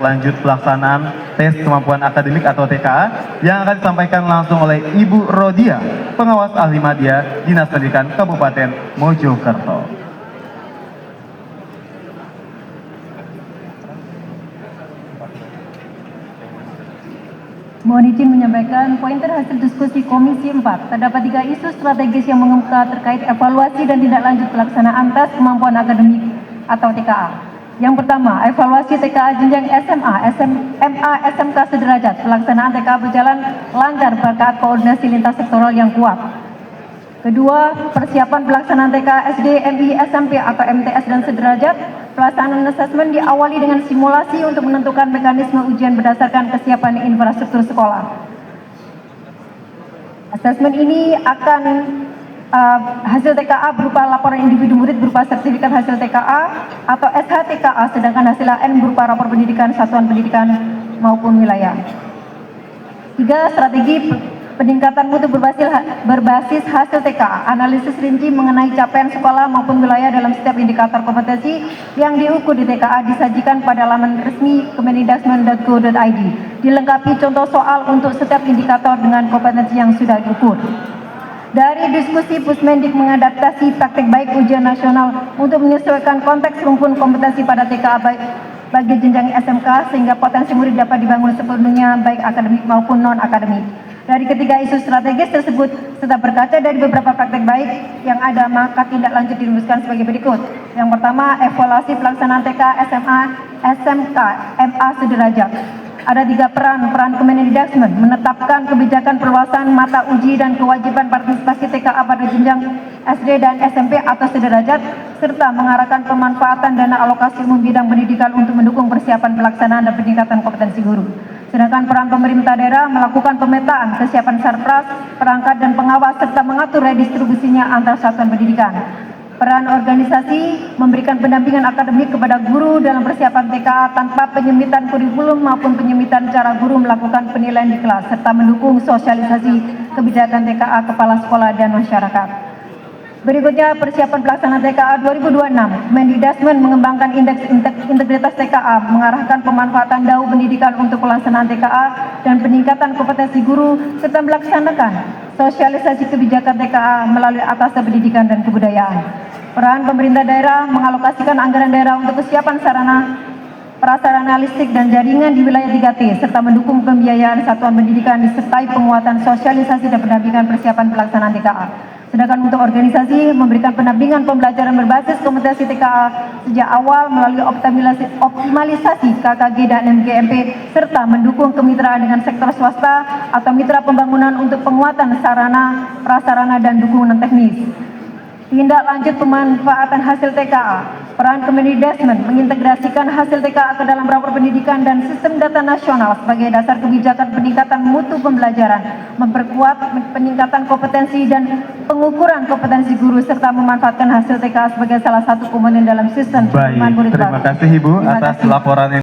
lanjut pelaksanaan tes kemampuan akademik atau TKA yang akan disampaikan langsung oleh Ibu Rodia, pengawas ahli media Dinas Pendidikan Kabupaten Mojokerto. Mohon izin menyampaikan pointer hasil diskusi Komisi 4. Terdapat 3 isu strategis yang mengemuka terkait evaluasi dan tindak lanjut pelaksanaan tes kemampuan akademik atau TKA. Yang pertama, evaluasi TKA jenjang SMA, SMA, SMK sederajat. Pelaksanaan TKA berjalan lancar berkat koordinasi lintas sektoral yang kuat. Kedua, persiapan pelaksanaan TKA SD, MI, SMP atau MTS dan sederajat. Pelaksanaan asesmen diawali dengan simulasi untuk menentukan mekanisme ujian berdasarkan kesiapan infrastruktur sekolah. Asesmen ini akan hasil TKA berupa laporan individu murid berupa sertifikat hasil TKA atau SHTKA, sedangkan hasil AN berupa rapor pendidikan satuan pendidikan maupun wilayah. 3. Strategi peningkatan mutu berbasis hasil TKA, analisis rinci mengenai capaian sekolah maupun wilayah dalam setiap indikator kompetensi yang diukur di TKA disajikan pada laman resmi kemendikbud.go.id. Dilengkapi contoh soal untuk setiap indikator dengan kompetensi yang sudah diukur. Dari diskusi, Pusmendik mengadaptasi praktek baik ujian nasional untuk menyesuaikan konteks rumpun kompetensi pada TKA bagi jenjang SMK sehingga potensi murid dapat dibangun sepenuhnya baik akademik maupun non-akademik. Dari ketiga isu strategis tersebut serta berkaca dari beberapa praktek baik yang ada, maka tindak lanjut dirumuskan sebagai berikut. Yang pertama, evaluasi pelaksanaan TK, SMA, SMK, MA sederajat. Ada 3 peran Kemendikbud menetapkan kebijakan perluasan mata uji dan kewajiban partisipasi TKA pada jenjang SD dan SMP atau sederajat, serta mengarahkan pemanfaatan dana alokasi umum bidang pendidikan untuk mendukung persiapan pelaksanaan dan peningkatan kompetensi guru. Sedangkan peran pemerintah daerah melakukan pemetaan kesiapan sarpras, perangkat dan pengawas serta mengatur redistribusinya antar satuan pendidikan. Peran organisasi memberikan pendampingan akademik kepada guru dalam persiapan TKA tanpa penyempitan kurikulum maupun penyempitan cara guru melakukan penilaian di kelas, serta mendukung sosialisasi kebijakan TKA kepala sekolah dan masyarakat. Berikutnya, persiapan pelaksanaan TKA 2026. Mendikbud mengembangkan indeks integritas TKA, mengarahkan pemanfaatan DAU pendidikan untuk pelaksanaan TKA dan peningkatan kompetensi guru, serta melaksanakan sosialisasi kebijakan TKA melalui Atasnya Pendidikan dan Kebudayaan. Peran pemerintah daerah mengalokasikan anggaran daerah untuk kesiapan sarana prasarana listrik dan jaringan di wilayah 3T, serta mendukung pembiayaan satuan pendidikan disertai penguatan sosialisasi dan pendampingan persiapan pelaksanaan TKA. Sedangkan untuk organisasi memberikan pendampingan pembelajaran berbasis kompetensi TKA sejak awal melalui optimalisasi KKG dan MGMP, serta mendukung kemitraan dengan sektor swasta atau mitra pembangunan untuk penguatan sarana, prasarana dan dukungan teknis. Tindak lanjut pemanfaatan hasil TKA. Peran Kemendikbud mengintegrasikan hasil TKA ke dalam rapor pendidikan dan sistem data nasional sebagai dasar kebijakan peningkatan mutu pembelajaran, memperkuat peningkatan kompetensi dan pengukuran kompetensi guru, serta memanfaatkan hasil TKA sebagai salah satu komponen dalam sistem penerimaan murid. Terima kasih Ibu atas laporan yang